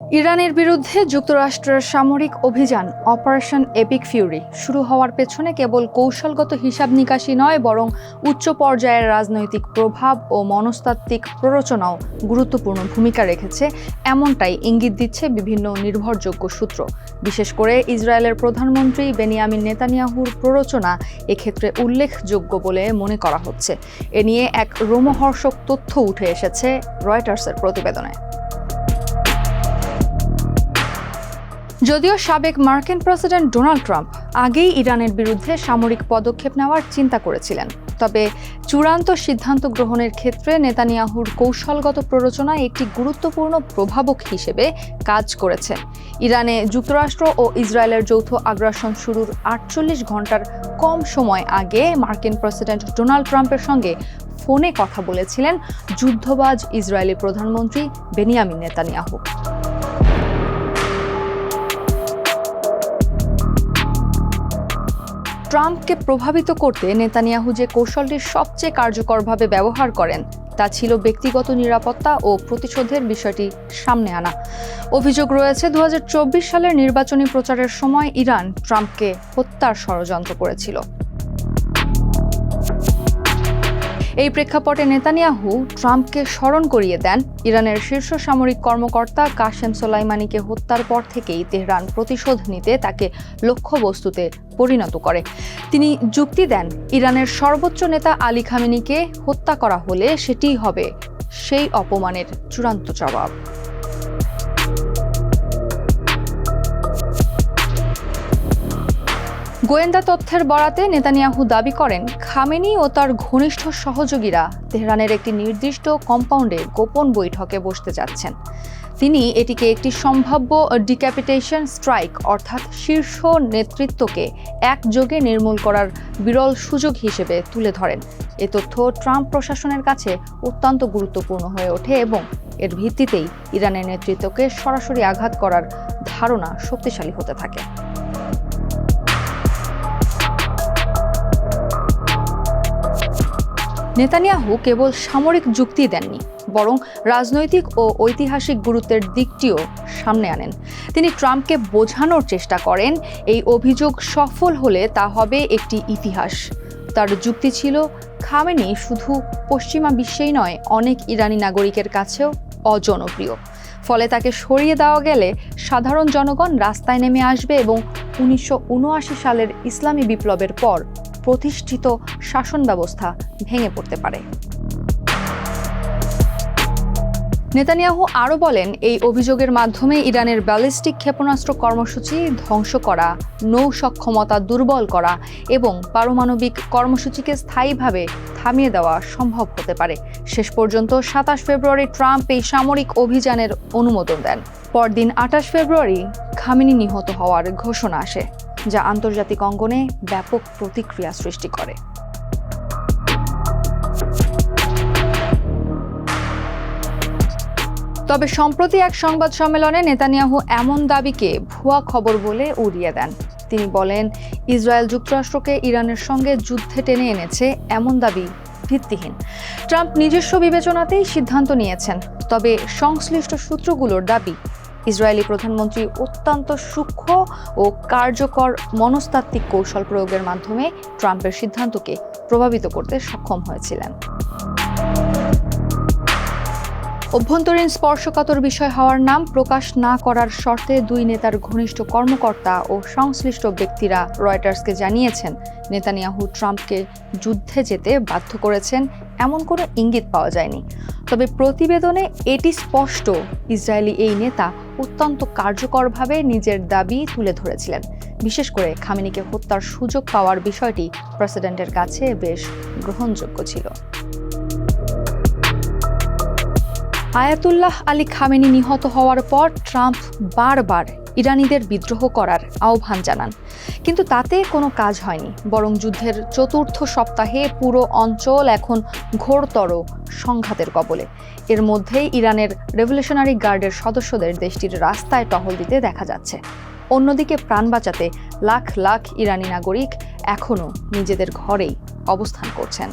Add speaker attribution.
Speaker 1: ইরানের বিরুদ্ধে যুক্তরাষ্ট্রের সামরিক অভিযান অপারেশন এপিক ফিউরি শুরু হওয়ার পেছনে কেবল কৌশলগত হিসাব নিকাশই নয়, বরং উচ্চ পর্যায়ের রাজনৈতিক প্রভাব ও মনস্তাত্ত্বিক প্ররোচনাও গুরুত্বপূর্ণ ভূমিকা রেখেছে, এমনটাই ইঙ্গিত দিচ্ছে বিভিন্ন নির্ভরযোগ্য সূত্র। বিশেষ করে ইসরায়েলের প্রধানমন্ত্রী বেনিয়ামিন নেতানিয়াহুর প্ররোচনা এক্ষেত্রে উল্লেখযোগ্য বলে মনে করা হচ্ছে। এ নিয়ে এক রোমহর্ষক তথ্য উঠে এসেছে রয়টার্সের প্রতিবেদনে। যদিও সাবেক মার্কিন প্রেসিডেন্ট ডোনাল্ড ট্রাম্প আগেই ইরানের বিরুদ্ধে সামরিক পদক্ষেপ নেওয়ার চিন্তা করেছিলেন, তবে চূড়ান্ত সিদ্ধান্ত গ্রহণের ক্ষেত্রে নেতানিয়াহুর কৌশলগত প্ররোচনা একটি গুরুত্বপূর্ণ প্রভাবক হিসেবে কাজ করেছে। ইরানে যুক্তরাষ্ট্র ও ইসরায়েলের যৌথ আগ্রাসন শুরুর 48 ঘন্টার কম সময় আগে মার্কিন প্রেসিডেন্ট ডোনাল্ড ট্রাম্পের সঙ্গে ফোনে কথা বলেছিলেন যুদ্ধবাজ ইসরায়েলি প্রধানমন্ত্রী বেনিয়ামিন নেতানিয়াহু। ট্রাম্পকে প্রভাবিত করতে নেতানিয়াহু যে কৌশলটি সবচেয়ে কার্যকরভাবে ব্যবহার করেন তা ছিল ব্যক্তিগত নিরাপত্তা ও প্রতিশোধের বিষয়টি সামনে আনা। অভিযোগ রয়েছে 2024 সালের নির্বাচনী প্রচারের সময় ইরান ট্রাম্পকে হত্যার ষড়যন্ত্র করেছিল। এই প্রেক্ষাপটে নেতানিয়াহু ট্রাম্পকে স্মরণ করিয়ে দেন ইরানের শীর্ষ সামরিক কর্মকর্তা কাশেম সোলাইমানিকে হত্যার পর থেকেই তেহরান প্রতিশোধ নিতে তাকে লক্ষ্যবস্তুতে পরিণত করে। তিনি যুক্তি দেন, ইরানের সর্বোচ্চ নেতা আলী খামেনিকে হত্যা করা হলে সেটিই হবে সেই অপমানের চূড়ান্ত জবাব। গোয়েন্দা তথ্যের বরাতে নেতানিয়াহু দাবি করেন, খামেনি ও তার ঘনিষ্ঠ সহযোগীরা তেহরানের একটি নির্দিষ্ট কম্পাউন্ডে গোপন বৈঠকে বসতে যাচ্ছেন। তিনি এটিকে একটি সম্ভাব্য ডিক্যাপিটেশন স্ট্রাইক অর্থাৎ শীর্ষ নেতৃত্বকে একযোগে নির্মূল করার বিরল সুযোগ হিসেবে তুলে ধরেন। এ তথ্য ট্রাম্প প্রশাসনের কাছে অত্যন্ত গুরুত্বপূর্ণ হয়ে ওঠে এবং এর ভিত্তিতেই ইরানের নেতৃত্বকে সরাসরি আঘাত করার ধারণা শক্তিশালী হতে থাকে। নেতানিয়াহু কেবল সামরিক যুক্তি দেননি, বরং রাজনৈতিক ও ঐতিহাসিক গুরুত্বের দিকটিও সামনে আনেন। তিনি ট্রাম্পকে বোঝানোর চেষ্টা করেন, এই অভিযোগ সফল হলে তা হবে একটি ইতিহাস। তার যুক্তি ছিল, খামেনি শুধু পশ্চিমা বিশ্বেই নয়, অনেক ইরানি নাগরিকের কাছেও অজনপ্রিয়। ফলে তাকে সরিয়ে দেওয়া গেলে সাধারণ জনগণ রাস্তায় নেমে আসবে এবং 1979 সালের ইসলামী বিপ্লবের পর প্রতিষ্ঠিত শাসন ব্যবস্থা ভেঙে পড়তে পারে। নেতানিয়াহু আরও বলেন, এই অভিযোগের মাধ্যমে ইরানের ব্যালিস্টিক ক্ষেপণাস্ত্র কর্মসূচি ধ্বংস করা, নৌ সক্ষমতা দুর্বল করা এবং পারমাণবিক কর্মসূচিকে স্থায়ীভাবে থামিয়ে দেওয়া সম্ভব হতে পারে। শেষ পর্যন্ত 27 ফেব্রুয়ারি ট্রাম্প এই সামরিক অভিযানের অনুমোদন দেন। পরদিন 28 ফেব্রুয়ারি খামেনি নিহত হওয়ার ঘোষণা আসে, যা আন্তর্জাতিক অঙ্গনে ব্যাপক প্রতিক্রিয়া সৃষ্টি করে। তবে সম্প্রতি এক সংবাদ সম্মেলনে নেতানিয়াহু এমন দাবিকে ভুয়া খবর বলে উড়িয়ে দেন। তিনি বলেন, ইসরায়েল যুক্তরাষ্ট্রকে ইরানের সঙ্গে যুদ্ধে টেনে এনেছে এমন দাবি ভিত্তিহীন। ট্রাম্প নিজস্ব বিবেচনাতেই সিদ্ধান্ত নিয়েছেন। তবে সংশ্লিষ্ট সূত্রগুলোর দাবি, ইসরায়েলি প্রধানমন্ত্রী অত্যন্ত সূক্ষ্ম ও কার্যকর মনস্তাত্ত্বিক কৌশল প্রয়োগের মাধ্যমে ট্রাম্পের সিদ্ধান্তকে প্রভাবিত করতে সক্ষম হয়েছিলেন। অভ্যন্তরীণ স্পর্শকাতর বিষয় হওয়ার নাম প্রকাশ না করার শর্তে দুই নেতার ঘনিষ্ঠ কর্মকর্তা ও সংশ্লিষ্ট ব্যক্তিরা রয়টার্সকে জানিয়েছেন, নেতানিয়াহু ট্রাম্পকে যুদ্ধে যেতে বাধ্য করেছেন এমন কোনো ইঙ্গিত পাওয়া যায়নি। তবে প্রতিবেদনে এটি স্পষ্ট, ইসরায়েলি এই নেতা অত্যন্ত কার্যকরভাবে নিজের দাবি তুলে ধরেছিলেন। বিশেষ করে খামেনিকে হত্যার সুযোগ পাওয়ার বিষয়টি প্রেসিডেন্টের কাছে বেশ গ্রহণযোগ্য ছিল। আয়াতুল্লাহ আলী খামেনি নিহত হওয়ার পর ট্রাম্প বারবার ইরানিদের বিদ্রোহ করার আহ্বান জানান, কিন্তু তাতে কোনো কাজ হয়নি। বরং যুদ্ধের চতুর্থ সপ্তাহে পুরো অঞ্চল এখন ঘোরতর সংঘাতের কবলে। এর মধ্যেই ইরানের রেভলিউশনারি গার্ডের সদস্যদের দেশটির রাস্তায় টহল দিতে দেখা যাচ্ছে। অন্যদিকে প্রাণ বাঁচাতে লাখ লাখ ইরানি নাগরিক এখনও নিজেদের ঘরেই অবস্থান করছেন।